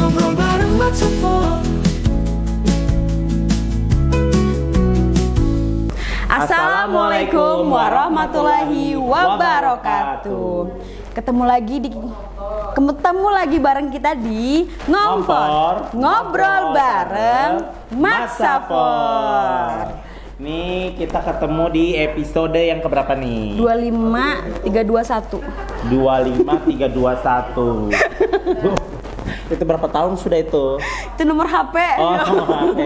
ngobrol bareng Matsafo. Assalamualaikum warahmatullahi wabarakatuh. Ketemu lagi bareng kita di ngobrol bareng Matsafo. Nih kita ketemu di episode yang keberapa nih? 25321. 25321. Itu berapa tahun sudah itu? Itu nomor HP. Oh, nomor HP.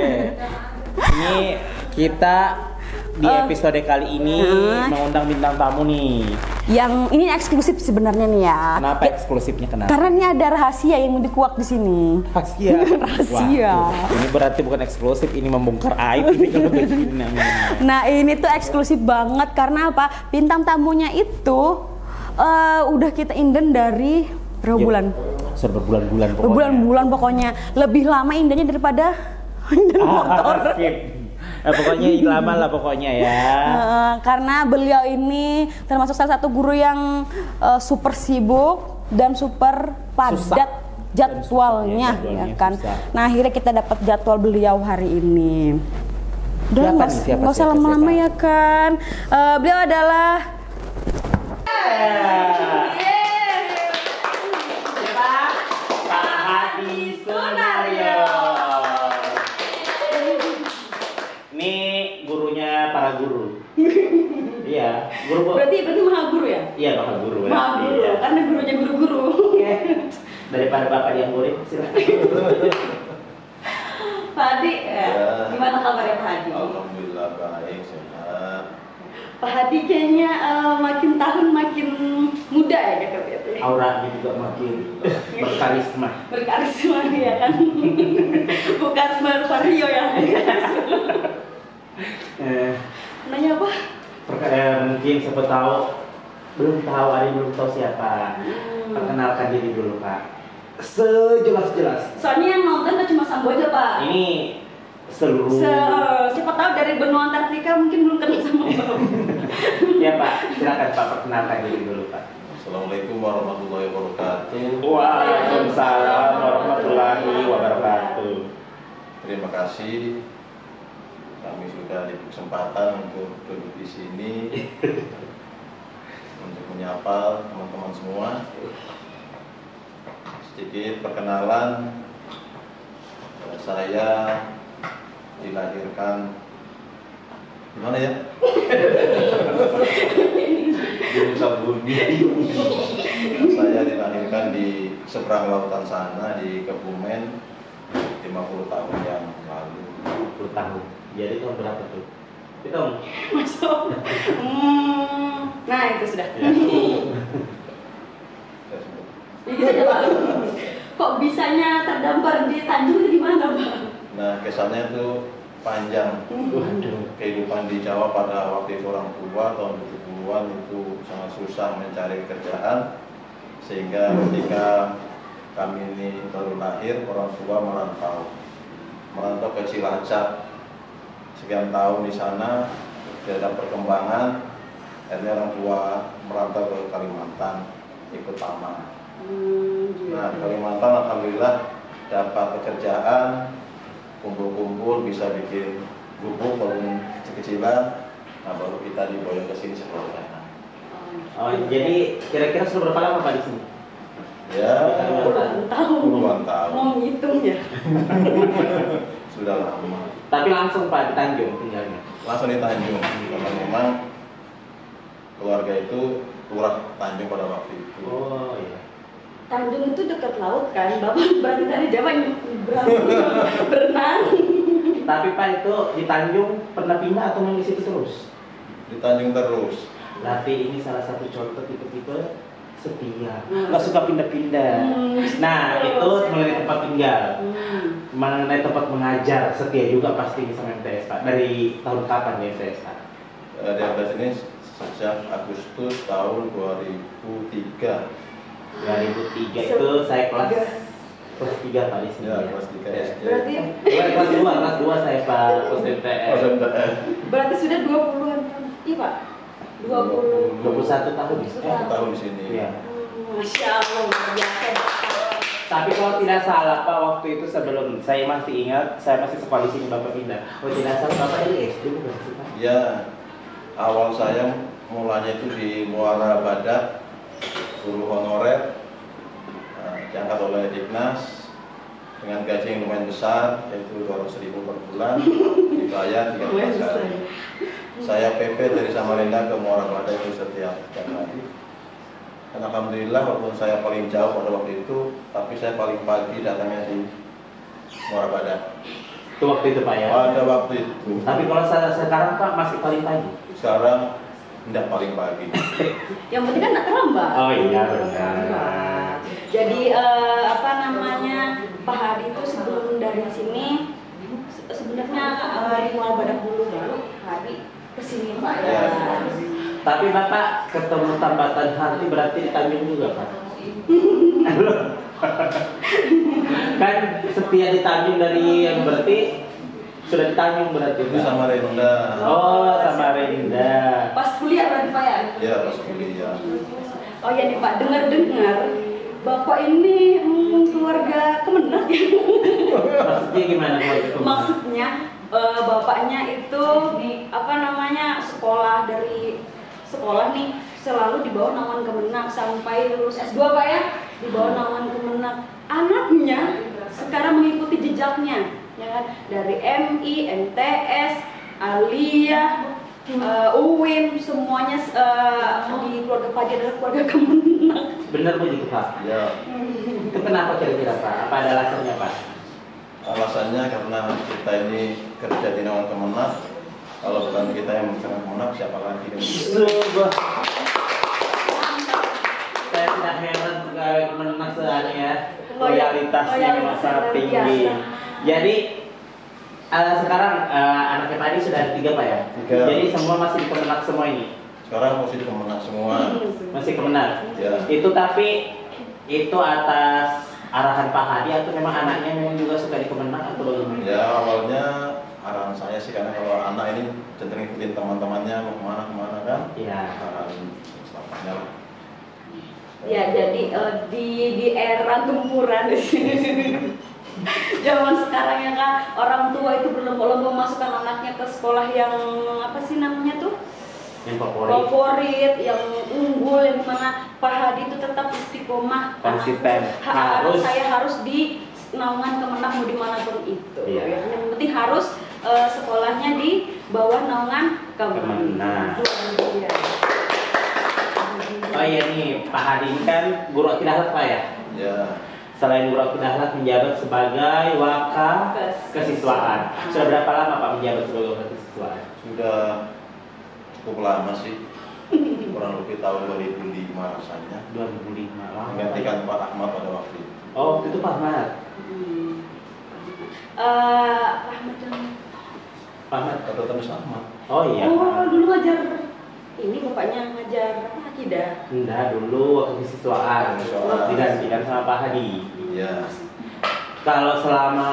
Ini kita di episode kali ini mengundang bintang tamu nih. Yang ini eksklusif sebenarnya nih ya. Kenapa eksklusifnya? Kenapa? Karena ini ada rahasia yang dikuak di sini. Rahasia. Rahasia. Wah, ini berarti bukan eksklusif, ini membongkar aib ini kalau begini namanya. Nah, ini tuh eksklusif banget karena apa? Bintang tamunya itu udah kita inden dari berapa bulan? Sudah berbulan-bulan pokoknya. Berbulan-bulan pokoknya. Lebih lama indennya daripada inden motor. Pokoknya lama lah pokoknya ya. Karena beliau ini termasuk salah satu guru yang super sibuk dan super padat jadwalnya, ya kan. Susah. Nah akhirnya kita dapat jadwal beliau hari ini. Udah nggak usah lama-lama ya kan. Beliau adalah Pak Hadi Sunario. Ini gurunya para guru. Iya, guru. Berarti maha guru ya? Iya, maha guru. Maha guru, ya. Karena gurunya guru-guru. Daripada bapak yang murid, silakan. Pak Hadi, gimana kabarnya Pak Hadi? Alhamdulillah baik, sehat. Pak Hadi kayaknya makin tahun makin muda ya katanya. Auranya juga makin berkarisma. Berkarisma ya kan? Bukan bervario ya. Nanya apa? Mungkin siapa tahu belum tahu siapa. Perkenalkan diri dulu Pak. Sejelas-jelas. Soalnya yang nonton kan cuma Sambo aja Pak. Ini seluruh. Siapa tahu dari benua Antartika mungkin belum kenal sama Bapak. Ya Pak, silakan Pak perkenalkan diri dulu Pak. Assalamualaikum warahmatullahi wabarakatuh. Waalaikumsalam warahmatullahi wabarakatuh. Terima kasih. Kami sudah diberi kesempatan untuk duduk di sini untuk menyapa teman-teman semua. Sedikit perkenalan, saya dilahirkan gimana ya? Di muka bumi. Saya dilahirkan di seberang lautan sana di Kebumen 50 tahun yang lalu. 50 tahun. Jadi tahun berapa tuh? Hitung. Masuk. Nah itu sudah. Ya. Gitu aja Pak. Kok bisanya terdampar di Tanjung itu gimana Pak? Nah kesannya itu panjang. Kehidupan di Jawa pada waktu itu orang tua tahun 70-an itu sangat susah mencari kerjaan, sehingga ketika kami ini baru lahir orang tua merantau ke Cilacap. Sekian tahun di sana tidak ada perkembangan, akhirnya orang tua merantau ke Kalimantan ikut paman. Nah Kalimantan alhamdulillah dapat pekerjaan, kumpul-kumpul bisa bikin gubuk walaupun kecil-kecilan. Nah baru kita diboyong ke sini sekeluarga. Oh jadi kira-kira sudah berapa lama Pak di sini? Ya puluhan tahun. Mau ngitung ya? Sudah lama. Tapi langsung Pak di Tanjung tinggalnya? Langsung di Tanjung, karena memang keluarga itu Lurah Tanjung pada waktu itu. Oh iya. Tanjung itu dekat laut kan? Bapak berarti dari Jawa berenang. Tapi Pak itu di Tanjung pernah pindah atau memang di situ terus? Di Tanjung terus. Berarti ini salah satu contoh tipe-tipe setia, nggak suka pindah-pindah. Nah itu mengenai tempat tinggal, mengenai tempat mengajar, setia juga pasti sama MTS Pak. Dari tahun kapan di MTS Pak? Di MTS ini sejak Agustus tahun 2003. 2003 itu saya kelas 3 Pak di sini. Ya, kelas 3 SD. Berarti kelas 2 saya Pak, kelas MTS. Berarti sudah 20-an tahun. Iya Pak. 21 tahun. 1 tahun di sini. Iya. Masya Allah, luar biasa. Tapi kalau tidak salah Pak, waktu itu sebelum saya masih ingat, saya masih sekolah di sini Bapak pindah. Oh tidak salah Bapak ini SD bukan sih Pak? Ya, awal saya mulanya itu di Muara Badak, guru honorer, diangkat oleh Dignas dengan gaji yang lumayan besar, yaitu 200.000 per bulan, dibayar 3 kali. Saya PP dari Samarinda ke Muara Badak itu setiap hari. Dan alhamdulillah walaupun saya paling jauh pada waktu itu, tapi saya paling pagi datangnya di Muara Badak. Itu waktu itu Pak ya? Pada waktu itu. Tapi kalau sekarang Pak masih paling pagi? Sekarang tidak paling pagi. Yang penting kan nggak terlambat. Oh iya benar. Jadi apa namanya, Pak Hadi itu sebelum dari sini sebenarnya di Muara Badak dulu, baru Hadi kesini Pak ya. Tapi Bapak ketemu tambatan hati berarti di Tanjung juga Pak? Kan setia di Tanjung dari yang berarti sudah di Tanjung berarti Itu Samarinda. Oh Samarinda. Pas kuliah berarti Pak ya? Ya, pas kuliah. Oh ya nih Pak, dengar-dengar Bapak ini keluarga Kemenak ya? Maksudnya gimana keluarga Kemenak? Maksudnya bapaknya itu di apa namanya, sekolah dari sekolah nih selalu di bawah naungan Kemenak sampai lulus S2 Pak ya, di bawah naungan Kemenak. Anaknya sekarang mengikuti jejaknya ya kan, dari MI, MTS, Aliyah, UIN, semuanya di keluarga Pak Hadi adalah keluarga Kemenak. Benar begitu Pak? Ya, Itu kenapa kira-kira Pak? Apa ada alasannya Pak? alasannya karena kita ini kerja di naungan Kemenak. Kalau bukan kita yang mengerjakan Kemenak, siapa lagi? Saya tidak heran pegawai Kemenak seharusnya ya. Loyalitasnya memang sangat tinggi. Jadi sekarang anaknya tadi sudah ada 3 Pak ya? 3. Jadi semua masih di Kemenak semua ini? Sekarang masih di Kemenak semua. Masih Kemenak? Ya. Itu tapi itu atas arahan Pak Hadi atau memang anaknya memang juga suka di Kemenak atau bagaimana? Ya, awalnya arahan saya sih, karena kalau anak ini cenderung ikutin teman-temannya mau kemana kan. Iya. Arahan bapaknya lah. Ya jadi di era gempuran di sini. Zaman sekarang ya kan, orang tua itu berlomba-lomba memasukkan anaknya ke sekolah yang apa sih namanya tuh? Yang favorit? Favorit, yang unggul, yang mana Pak Hadi itu tetap istiqomah. Konsisten. Harus saya harus di naungan Kemenak mau dimanapun itu. Iya. Yang penting harus sekolahnya di bawah naungan Kemenak. Kemenak. Oh iya nih, Pak Hadi ini kan guru akhidat Pak ya? Ya. Selain guru akhidat menjabat sebagai waka kesiswaan. Sudah berapa lama Pak menjabat sebagai waka kesiswaan? Sudah cukup lama sih. Kurang lebih tahun 2005 rasanya. 2005 lama. Menggantikan Pak Ahmad pada waktu itu. Oh, itu Pak Ahmad. Rahmat dan Pak Ahmad. Kata Tamis Ahmad. Oh iya. oh dulu ngajar ini bapaknya ngajar apa, akidah. Enggak, dulu waktu kesiswaan. Digantikan sama Pak Hadi. Iya. Kalau selama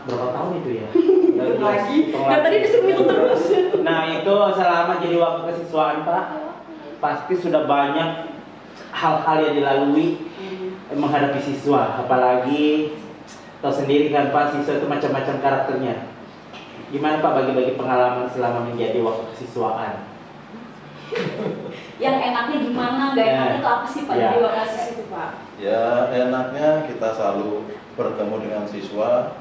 berapa tahun itu ya? Hitung lagi. Nah tadi disuruh hitung terus. Nah itu selama jadi waktu kesiswaan Pak, pasti sudah banyak hal-hal yang dilalui menghadapi siswa. Apalagi tahu sendiri kan Pak, siswa itu macam-macam karakternya. Gimana Pak bagi-bagi pengalaman selama menjadi waktu kesiswaan? Yang enaknya gimana, nggak enaknya itu apa sih Pak Ya. di lokasi situ Pak? Ya, enaknya kita selalu bertemu dengan siswa,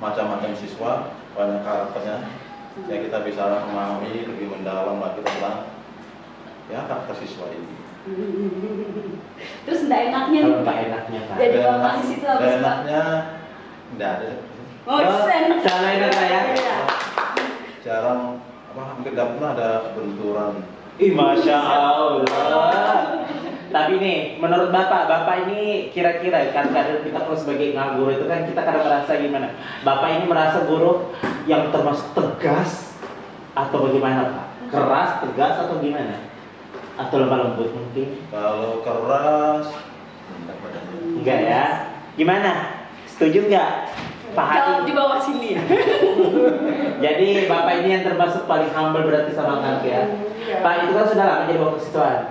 macam-macam siswa, banyak karakternya. Ya kita bisa memahami lebih mendalam lagi tentang ya karakter siswa ini. Terus nggak enaknya nih Kalau Pak? nggak enaknya Pak? Jadi lokasi situ apa sih Pak? enaknya enggak ada. Oh, enak. Salah enak saya. Iya. Jarang hampir tidak pernah ada benturan. Ih, Masya Allah. Tapi nih, menurut Bapak ini kira-kira kan kadang kita kalau sebagai guru itu kan kita kadang merasa gimana? Bapak ini merasa guru yang termasuk tegas atau bagaimana Pak? Keras, tegas atau gimana? Atau lemah lembut mungkin? Kalau keras, enggak badannya. Enggak ya? Gimana? Setuju nggak? Pak Hadi? Jawab di bawah sini. Jadi Bapak ini yang termasuk paling humble berarti sama anak ya? Iya. Pak itu kan sudah lama jadi waktu siswaan.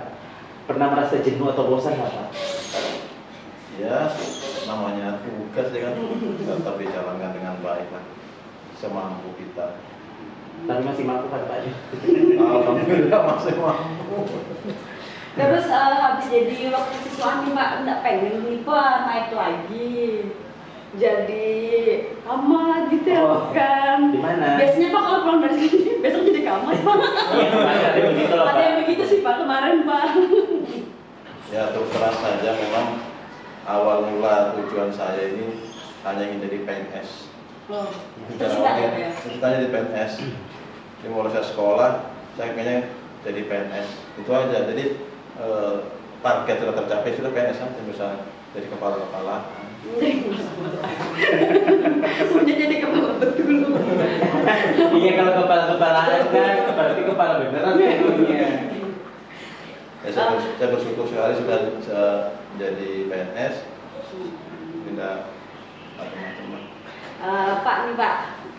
Pernah merasa jenuh atau bosan nggak Pak? Ya, namanya tugas ya kan, tetap dijalankan dengan baik lah, semampu kita. Tapi masih mampu kan Pak? Alhamdulillah masih mampu. Terus habis jadi wakil siswa nih Pak, enggak pengen nih Pak naik lagi jadi kamar gitu ya kan? Di mana? Biasanya Pak kalau pulang dari sini besok jadi kamar Pak. Iya, ada yang begitu loh, Ada Pak. yang begitu sih Pak kemarin Pak. Ya terus terang saja memang awal mula tujuan saya ini hanya ingin jadi PNS. Oh, Ceritanya di PNS. Jadi mulai saya sekolah, saya pengennya jadi PNS. Itu aja. Jadi target sudah tercapai, sudah PNS aja bisa jadi kepala-kepala. Semuanya jadi kepala betul. Iya, kalau kepala-kepalaan kan berarti kepala beneran ya dunia. Ya, saya bersyukur sekali sudah bisa jadi PNS. Tidak macam-macam. Pak nih Pak,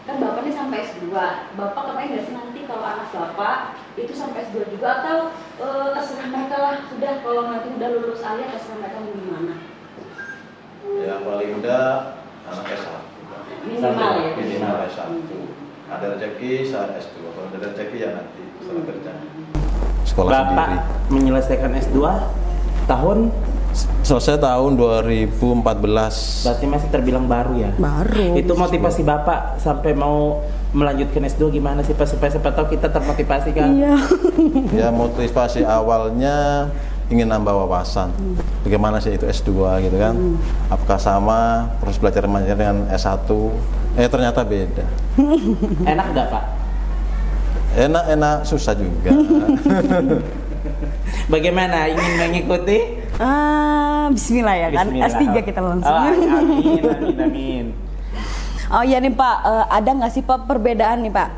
kan Bapak nih sampai S2. Bapak kepengen nggak sih nanti kalau anak Bapak itu sampai S2 juga atau terserah mereka lah, sudah kalau nanti udah lulus aja terserah mereka mau gimana? Ya paling mudah anak S1. Minimal ya. Minimal S1. Ada rezeki saat S2. Kalau ada rezeki ya nanti setelah kerja. Sekolah Bapak sendiri. menyelesaikan S2 tahun Selesai tahun 2014. berarti masih terbilang baru ya. Baru. Itu motivasi Bapak sampai mau melanjutkan S2 gimana sih Pak, supaya siapa tahu kita termotivasi kan? Iya. Ya motivasi awalnya ingin nambah wawasan. Bagaimana sih itu S2 gitu kan? Apakah sama proses belajar mengajar dengan S1? Ternyata beda. Enak nggak Pak? Enak, susah juga. Bagaimana, ingin mengikuti? Bismillah ya kan. Bismillah. S3 kita langsung. Oh, amin. Oh iya nih Pak, ada nggak sih Pak perbedaan nih Pak?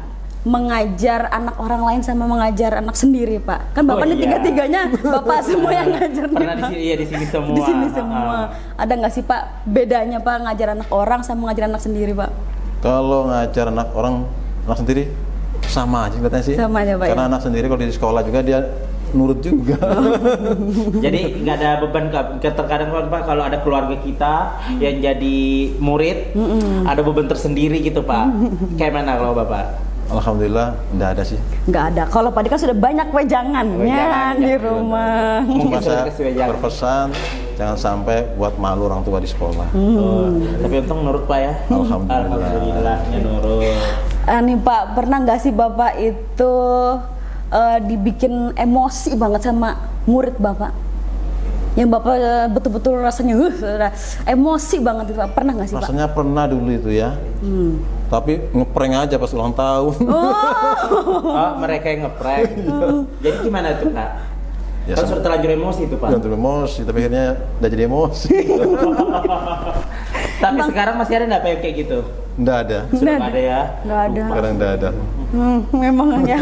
Mengajar anak orang lain sama mengajar anak sendiri Pak. Kan Bapak Oh, nih iya. tiga-tiganya Bapak semua yang ngajar nih, Pernah di Pak. sini, iya di sini semua. Di sini semua. Ada nggak sih Pak bedanya Pak ngajar anak orang sama ngajar anak sendiri Pak? Kalau ngajar anak sendiri sama aja katanya sih. Sama aja, Pak, Karena ya? anak sendiri kalau di sekolah juga dia nurut juga. Jadi nggak ada beban terkadang kan Pak, kalau ada keluarga kita yang jadi murid, ada beban tersendiri gitu Pak. Kayak mana kalau Bapak? Alhamdulillah enggak ada sih. Nggak ada. Kalau Pak Di kan sudah banyak wejangannya Wejangan, di ya. rumah. Mungkin Cuma sudah saya dikasih wejangan. berpesan jangan sampai buat malu orang tua di sekolah. Oh, tapi untung nurut Pak ya. Alhamdulillah. Alhamdulillahnya nurut. Nih Pak, pernah nggak sih Bapak itu dibikin emosi banget sama murid Bapak? Yang Bapak betul-betul rasanya emosi banget itu Pak. Pernah nggak sih Pak? Rasanya pernah dulu itu ya. Tapi ngeprank aja pas ulang tahun. Oh, mereka yang ngeprank. Jadi gimana tuh Pak? Ya, Kan sudah terlanjur emosi tuh Pak. Jangan terlalu emosi, tapi akhirnya udah jadi emosi. Tapi sekarang masih ada nggak Pak yang kayak gitu? Nggak ada. Sudah nggak ada ya? Nggak ada. Sekarang nggak ada. Memang ya.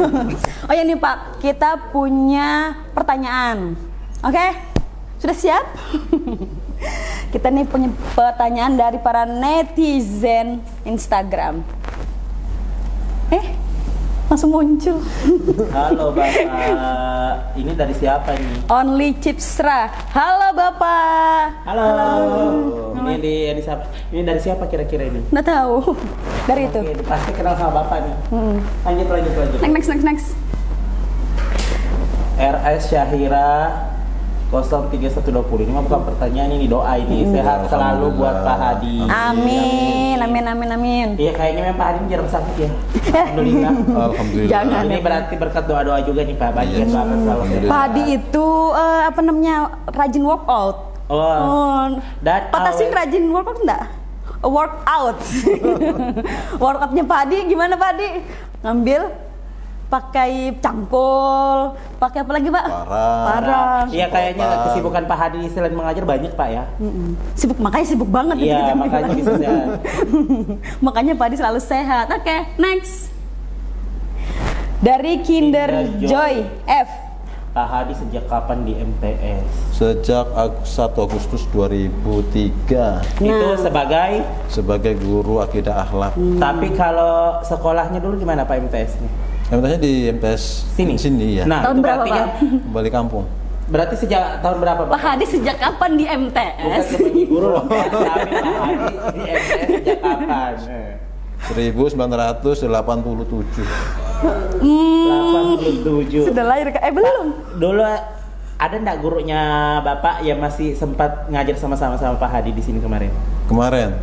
Oh ya nih Pak, kita punya pertanyaan. Oke, sudah siap? Kita nih punya pertanyaan dari para netizen Instagram. Langsung muncul. Halo Bapak, ini dari siapa nih? Only Cipsra. Halo Bapak. Halo. Ini siapa? Ini dari siapa kira-kira ini? Nggak tahu. Dari itu. Oke, pasti kenal sama Bapak nih. Lanjut. Next. RS Syahira 03120. Ini mah bukan pertanyaan, ini doa ini. Sehat selalu buat Pak Hadi. Amin. Iya, kayaknya memang Pak Hadi jarang sakit ya. Alhamdulillah. Alhamdulillah. Jangan. Ini berarti berkat doa-doa juga nih Pak. Banyak Iya. banget selalu. Alhamdulillah. Pak Hadi itu apa namanya, rajin workout. Dan Pak Tasing rajin workout enggak? Workout. Workoutnya Pak Hadi gimana Pak Hadi? Ngambil pakai cangkul, pakai apa lagi Pak? Parang. Iya, kayaknya kesibukan Pak Hadi selain mengajar banyak Pak ya. Makanya sibuk banget. Iya, gitu. makanya bisa sehat. Makanya Pak Hadi selalu sehat. Oke, next. Dari Kinder Joy F. Pak Hadi sejak kapan di MTS? Sejak 1 Agustus 2003 Itu sebagai guru akidah akhlak. Tapi kalau sekolahnya dulu gimana Pak MTS-nya? MTS-nya di MTS Sini ya. Nah, Tahun itu berapa, berarti Pak? kan Balik kampung. Berarti sejak tahun berapa Pak Hadi sejak kapan di Bukan MTS? sebagai guru loh, Pak. Tapi Pak Hadi di MTS sejak kapan? 1987. 87. Sudah lahir Kak? Belum. Dulu ada nggak gurunya Bapak yang masih sempat ngajar sama-sama sama Pak Hadi di sini kemarin? Kemarin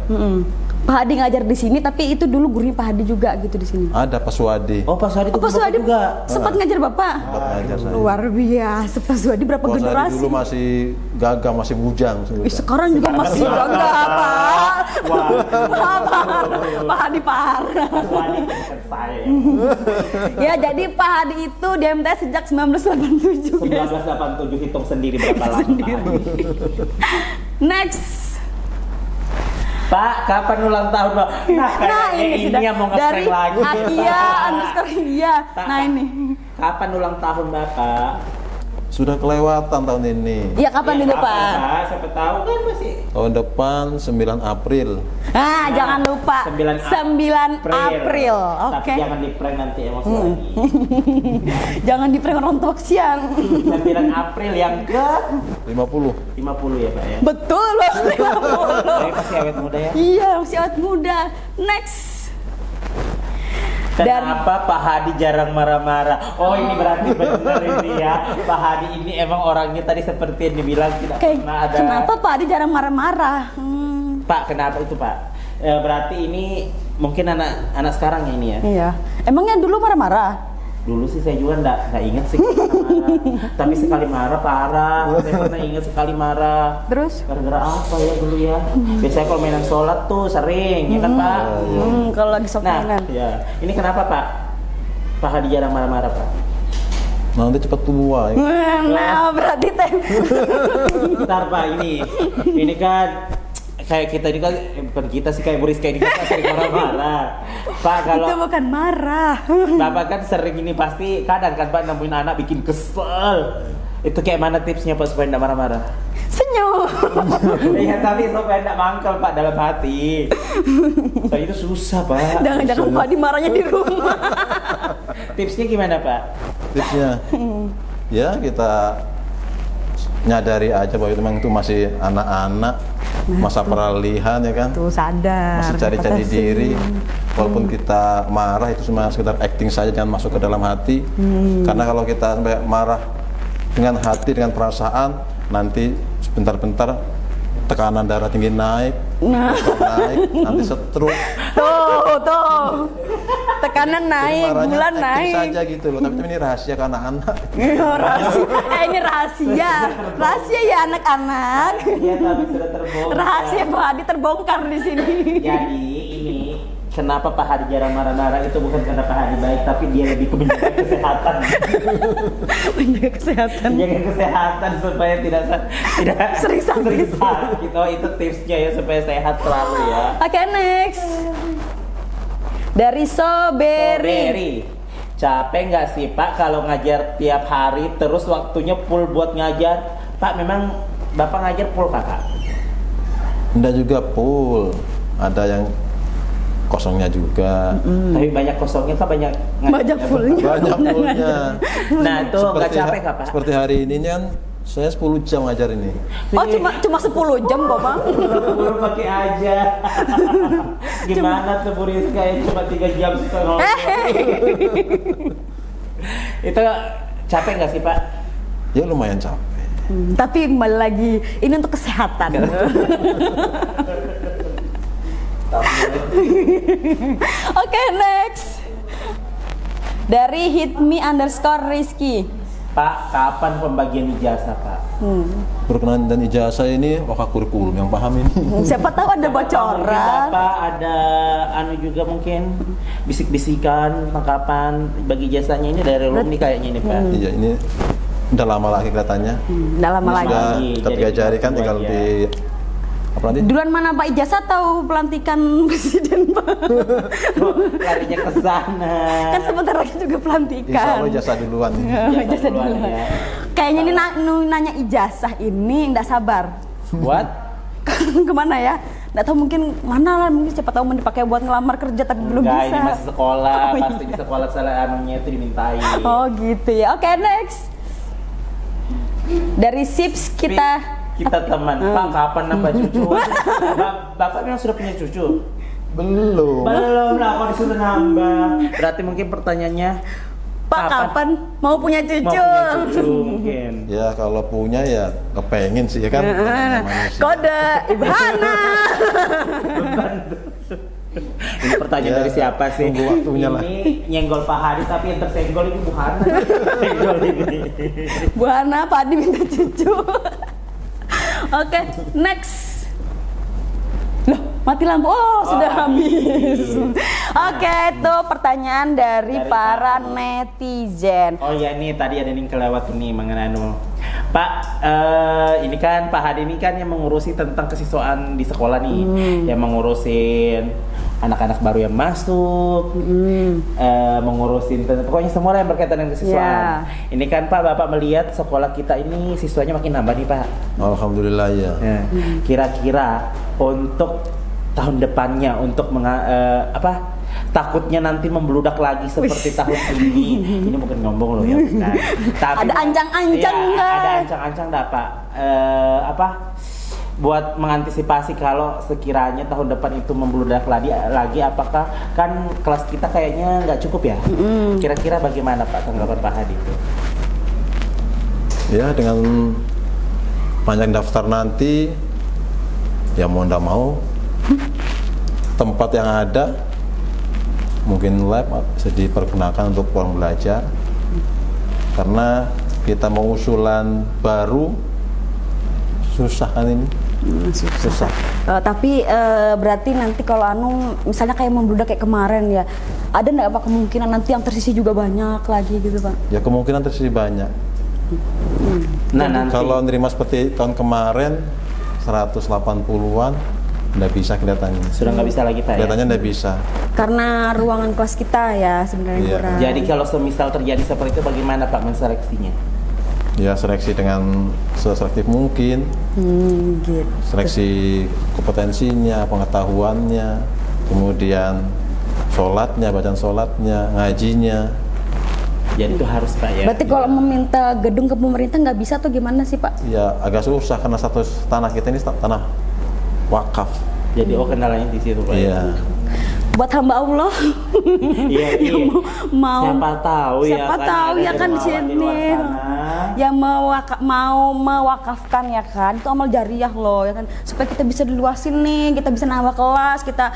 Pak Hadi ngajar di sini, tapi itu dulu gurunya Pak Hadi juga gitu di sini. ada Pak Suwadi. Oh, Pak Suwadi itu Oh, Pak Bapak Suwadi juga. sempat ngajar Bapak? Sempat ngajar saya. Luar biasa, Pak Suwadi berapa Pak Suwadi generasi? dulu masih gagah, masih bujang. Ih, sekarang juga masih gagah, Pak. Pak Hadi parah. Pak Suwadi bukan saya ya. Ya, jadi Pak Hadi itu di MTS sejak 1987, guys. 1987 hitung sendiri berapa lama Pak Hadi. Next. Pak, kapan ulang tahun Pak? Nah, kayaknya ini sudah yang mau dari ngeprank lagi. Akia underscore Iya. Pak, Nah ini. Kapan ulang tahun Bapak? Sudah kelewatan tahun ini. Ya kapan dulu kapan, Pak? Pak? Siapa tahu kan masih Tahun depan 9 April. Ah, jangan lupa 9 April. Tapi Oke. jangan di prank nanti emosi lagi. Jangan di prank orang tok siang. 9 April yang ke 50. 50 ya Pak ya. Betul loh, 50. Tapi masih awet muda ya. Iya, masih awet muda. Next. Kenapa Pak Hadi jarang marah-marah? Oh, ini berarti benar ini ya. Pak Hadi ini emang orangnya tadi seperti yang dibilang tidak Kayak, pernah ada. kenapa Pak Hadi jarang marah-marah? Pak, kenapa itu Pak? Berarti ini mungkin anak sekarang ya ini ya. Iya. Emangnya dulu marah-marah? Dulu sih saya juga nggak ingat sih marah. Tapi sekali marah parah. Saya pernah ingat sekali marah. Terus? Gara-gara apa ya dulu ya? Biasanya kalau mainan sholat tuh sering, ya kan Pak? Kalau lagi sok Nah, mainan. ya. Ini kenapa Pak? Pak Hadi jarang marah-marah Pak? Nanti cepat tua ya. Nah, berarti Bentar Pak, ini kan kayak kita ini kan bukan kita sih, kayak Boris kayak kita sering marah-marah. Pak, kalau itu bukan marah. Bapak kan sering ini pasti kadang kan Pak nemuin anak bikin kesel. Itu kayak mana tipsnya Pak supaya tidak marah-marah? Senyum. Iya, tapi supaya tidak mangkal Pak dalam hati. Soalnya itu susah Pak. Jangan Pak Hadi marahnya di rumah. Tipsnya gimana Pak? Tipsnya ya kita nyadari aja bahwa itu memang itu masih anak-anak, masa peralihan ya kan. Tuh sadar. Masih cari-cari diri. Walaupun kita marah itu cuma sekedar acting saja, jangan masuk ke dalam hati. Karena kalau kita sampai marah dengan hati, dengan perasaan, nanti sebentar-bentar tekanan darah tinggi naik, nanti stroke. Tuh. Tekanan naik, Marahnya gula acting naik. saja gitu loh. Tapi ini rahasia ke anak-anak. Ini rahasia. Rahasia ya anak-anak. Iya, tapi sudah terbongkar. Rahasia Pak Hadi terbongkar di sini. Jadi ini kenapa Pak Hadi jarang marah-marah itu bukan karena Pak Hadi baik, tapi dia lebih ke menjaga kesehatan. Menjaga kesehatan. Menjaga kesehatan supaya tidak Sering sakit. Oh, itu tipsnya ya supaya sehat selalu ya. Oke, next. Dari Soberi. Capek nggak sih Pak kalau ngajar tiap hari terus waktunya full buat ngajar? Pak, memang Bapak ngajar full Kakak? Enggak juga full. Ada yang kosongnya juga. Tapi banyak kosongnya Pak, banyak fullnya. Banyak fullnya. Nah, itu nggak capek Kak Pak? Seperti hari ini kan saya 10 jam ngajar ini. Oh, cuma 10 jam kok, Bang. Buru pakai aja. Gimana tuh Bu Rizka yang cuma 3 jam setengah? Itu capek nggak sih Pak? Ya lumayan capek. Tapi kembali lagi, ini untuk kesehatan. Oke, next. Dari hitme_rizky. Pak, kapan pembagian ijazah Pak? Perkenalan dan ijazah ini wakaf kurikulum yang paham ini. Siapa tahu ada Mungkin bocoran. Bapak ada juga mungkin bisik-bisikan tentang kapan bagi ijazahnya ini dari alumni kayaknya ini Pak. Iya, ini udah lama lagi kelihatannya. Udah lama lagi. Sudah lagi, kita jadi 3 jari kan kita tinggal buat di apa nanti? Duluan mana Pak, ijazah atau pelantikan presiden Pak? Larinya ke sana. Kan sebentar lagi juga Insya pelantikan. Allah ijazah duluan ini. Ijazah duluan. ya. Kayaknya ini nanya ijazah ini nggak sabar. Buat Kemana ya? Nggak tahu, mungkin mana lah, mungkin siapa tahu mau dipakai buat ngelamar kerja tapi belum enggak, bisa. ini masih sekolah, Oh, pasti iya. di sekolah salah anunya itu dimintain. Oh gitu ya. Oke, next. Dari Sips kita teman. Pak, kapan nambah cucu? Bapak memang sudah punya cucu? Belum. Belum lah, kok disuruh nambah. Berarti mungkin pertanyaannya, Pak kapan mau punya cucu? Mau punya cucu mungkin. Ya kalau punya ya kepengen sih ya kan. Namanya manusia. Kode Ibu Hana. Ini pertanyaan Ya, dari siapa sih? tunggu waktunya lah. Ini nyenggol Pak Hadi tapi yang tersenggol ini Bu Hana. Senggol ini. Bu Hana, Pak Adi minta cucu. Oke, next. Loh, mati lampu. Oh, sudah habis. Oke, itu pertanyaan dari para netizen. Oh ya, ini tadi ada yang kelewat nih mengenai Pak, ini kan Pak Hadi ini kan yang mengurusi tentang kesiswaan di sekolah nih, yang mengurusin anak-anak baru yang masuk, mengurusin pokoknya semua yang berkaitan dengan kesiswaan. Ini kan Pak, Bapak melihat sekolah kita ini siswanya makin nambah nih Pak. Alhamdulillah ya. Kira-kira untuk tahun depannya untuk takutnya nanti membludak lagi seperti tahun ini bukan ngomong loh ya bukan. Tapi Ada ancang-ancang ya, nggak? ada ancang-ancang dah Pak. Buat mengantisipasi kalau sekiranya tahun depan itu membludak lagi apakah kan kelas kita kayaknya nggak cukup ya? Kira-kira bagaimana Pak tanggapan Pak Hadi itu? Ya dengan panjang daftar nanti ya mau ndak mau tempat yang ada mungkin lab bisa dipergunakan untuk ruang belajar karena kita mau usulan baru susah kan ini susah. Tapi berarti nanti kalau misalnya kayak membludak kayak kemarin ya, ada nggak Pak kemungkinan nanti yang tersisi juga banyak lagi gitu Pak? Ya kemungkinan tersisi banyak. Nah nanti Kalau nerima seperti tahun kemarin 180-an nggak bisa kelihatannya. sudah nggak bisa lagi Pak ya? Kelihatannya nggak bisa. Karena ruangan kelas kita ya sebenarnya Iya. kurang. Jadi kalau semisal terjadi seperti itu bagaimana Pak menseleksinya? Ya seleksi dengan seselektif mungkin. Gitu. Seleksi kompetensinya, pengetahuannya, kemudian sholatnya, bacaan sholatnya, ngajinya. Jadi itu harus Pak ya? Berarti kalau meminta gedung ke pemerintah nggak bisa tuh gimana sih Pak? Ya agak susah karena status tanah kita ini tanah wakaf. Jadi kendalanya di situ Pak. Iya. Buat hamba Allah. Iya. mau Siapa tahu ya kan di sini yang mau mewakafkan ya kan, itu amal jariah loh ya kan, supaya kita bisa diluasin nih, kita bisa nambah kelas, kita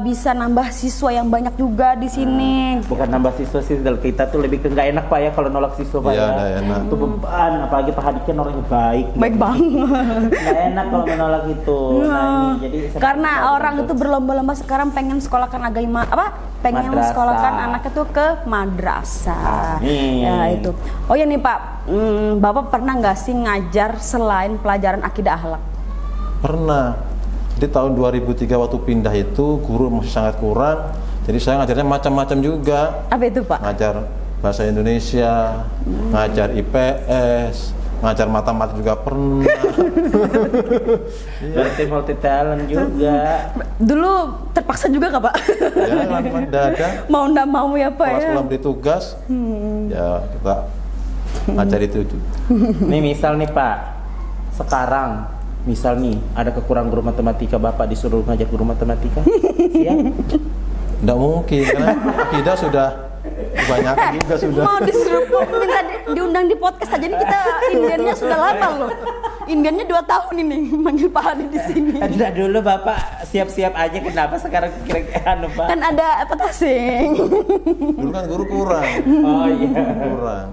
bisa nambah siswa yang banyak juga di sini. Bukan nambah siswa sih, kita tuh lebih ke nggak enak Pak ya kalau nolak siswa Pak Iya, ya. nggak enak. Itu beban, apalagi Pak Hadi kan orangnya baik. Baik banget. Nggak enak kalau menolak itu. Nah ini jadi Karena orang itu berlomba-lomba sekarang pengen sekolahkan agama pengen Madrasah. sekolahkan anaknya tuh ke madrasah. Amin. Ya itu. Oh ya nih Pak, Bapak pernah nggak sih ngajar selain pelajaran akidah akhlak? Pernah. Jadi tahun 2003 waktu pindah itu guru masih sangat kurang. Jadi saya ngajarnya macam-macam juga. Apa itu Pak? Ngajar bahasa Indonesia, ngajar IPS, ngajar matematika juga pernah. berarti multi talent juga. Dulu terpaksa juga nggak Pak? Ya kan mendadak. Mau nggak mau ya Pak Kalau ya? sekolah beri tugas, ya kita ngajar itu. Nih misal nih Pak, sekarang misal nih ada kekurangan guru matematika, Bapak disuruh ngajar guru matematika, siap? Nggak mungkin karena akidah sudah kebanyakan juga sudah. Mau disuruh minta diundang di podcast aja nih, kita indiannya sudah lama loh. Indiannya 2 tahun ini manggil Pak Hadi di sini. Enggak dulu Bapak siap-siap aja, kenapa sekarang kira-kira Pak? Kan ada petasing. Dulu kan guru kurang. Oh iya. Kurang.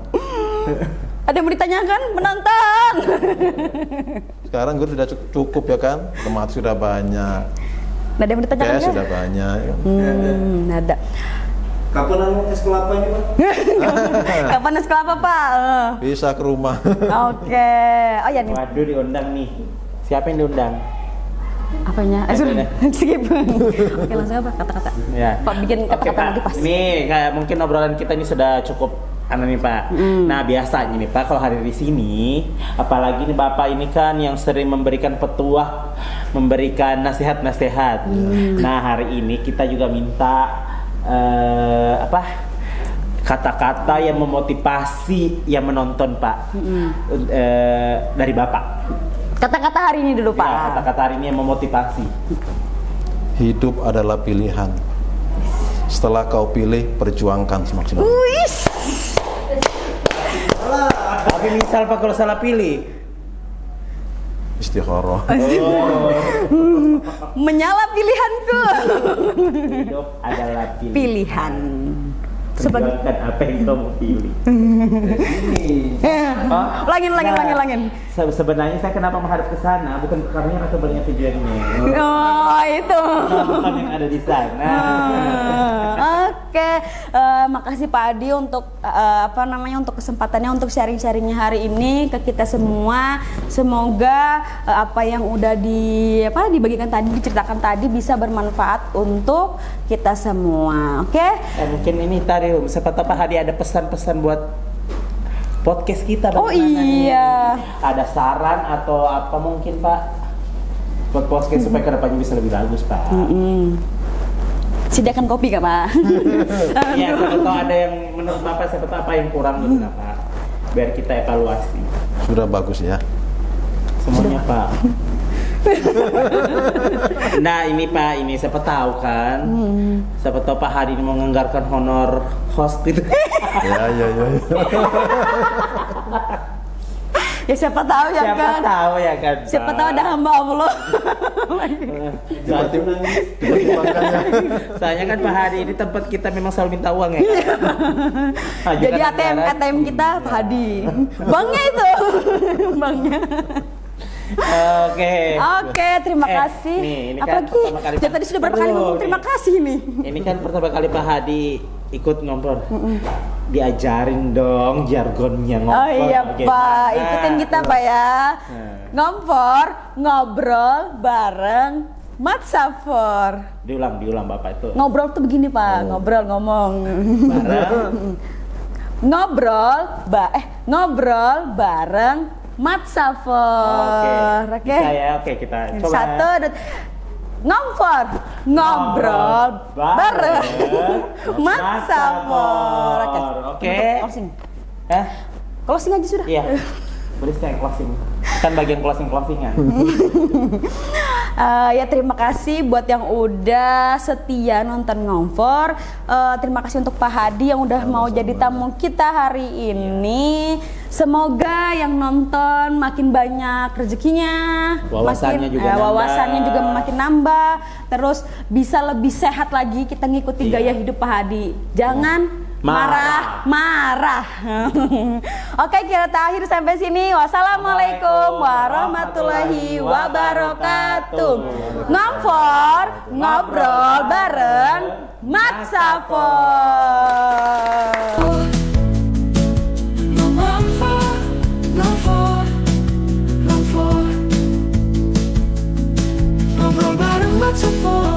Ada yang mau ditanyakan? Menantang. Sekarang guru sudah cukup ya kan? Matematika sudah banyak. Ada yang mau ditanyakan? PS sudah banyak. Ada. Kapan anu es kelapa ini Pak? Kapan es kelapa Pak? Bisa ke rumah. Oke. Oh ya nih. Waduh diundang nih. Siapa yang diundang? Apanya? Sudah skip. Oke langsung apa? Kata-kata. Ya. Pak bikin Oke kata-kata Pak, lagi pas. ini kayak mungkin obrolan kita ini sudah cukup nih Pak. Nah biasanya nih Pak kalau hadir di sini, apalagi nih Bapak ini kan yang sering memberikan petuah, memberikan nasihat-nasihat. Nah hari ini kita juga minta kata-kata yang memotivasi yang menonton Pak dari Bapak. Kata-kata hari ini dulu Pak. Ya, kata-kata hari ini yang memotivasi. Hidup adalah pilihan. Setelah kau pilih, perjuangkan semaksimal. Tapi misal Pak kalau salah pilih, Istikharah. Menyala pilihanku. hidup adalah pilihan. Pilihan. Perjuangkan apa yang kamu pilih. Langin. Sebenarnya saya kenapa menghadap ke sana bukan karena rasa banyak tujuannya. Oh itu. Bukan yang ada di sana. Oke, makasih Pak Adi untuk untuk kesempatannya untuk sharing-sharingnya hari ini ke kita semua. Semoga apa yang udah dibagikan tadi, diceritakan tadi bisa bermanfaat untuk kita semua. Oke? Mungkin ini tadi siapa tahu Pak Hadi ada pesan-pesan buat podcast kita. Oh iya. Ada saran atau apa mungkin Pak buat podcast supaya kedepannya bisa lebih bagus Pak. Sediakan kopi gak Pak? Ya, siapa tahu ada yang menurut Bapak, siapa tahu apa yang kurang gitu Pak, biar kita evaluasi. Sudah bagus ya. Semuanya Pak. Nah ini Pak, ini siapa tahu kan, siapa tahu Pak Hadi ini mau menganggarkan honor host itu. Ya. Ya siapa tahu ya Siapa kan. tahu ya kan. Siapa tahu ada hamba Allah. Soalnya kan Pak Hadi ini tempat kita memang selalu minta uang ya. Jadi ATM kita Pak Hadi. Banknya itu. Banknya. Oke, terima kasih. Ini apalagi kan dia tadi sudah berapa kali ngomong terima kasih nih. Ini kan pertama kali Pak Hadi ikut ngobrol. Diajarin dong jargonnya ngobrol. Oh iya Pak, ikutin kita Pak ya. Ngobrol bareng Mat Safor. Diulang Bapak itu. Ngobrol tuh begini Pak, ngobrol ngomong. Bareng. Ngobrol bareng Mat Safor. Oke. Bisa ya, oke kita coba. 1, 2, ngobrol bareng Mat Safor. Oke. Closing. Hah? Closing aja sudah. Iya. Boleh saya closing. Kan bagian closingan. Ya terima kasih buat yang udah setia nonton Ngomfor. Terima kasih untuk Pak Hadi yang udah mau jadi tamu kita hari ini. Semoga yang nonton makin banyak rezekinya, wawasannya juga makin nambah. Terus bisa lebih sehat lagi kita ngikuti gaya hidup Pak Hadi. Jangan marah. Oke, kita akhir sampai sini. Wassalamualaikum warahmatullahi wabarakatuh. Ngomfor, ngobrol bareng Mat Safor. Ngobrol bareng Mat Safor.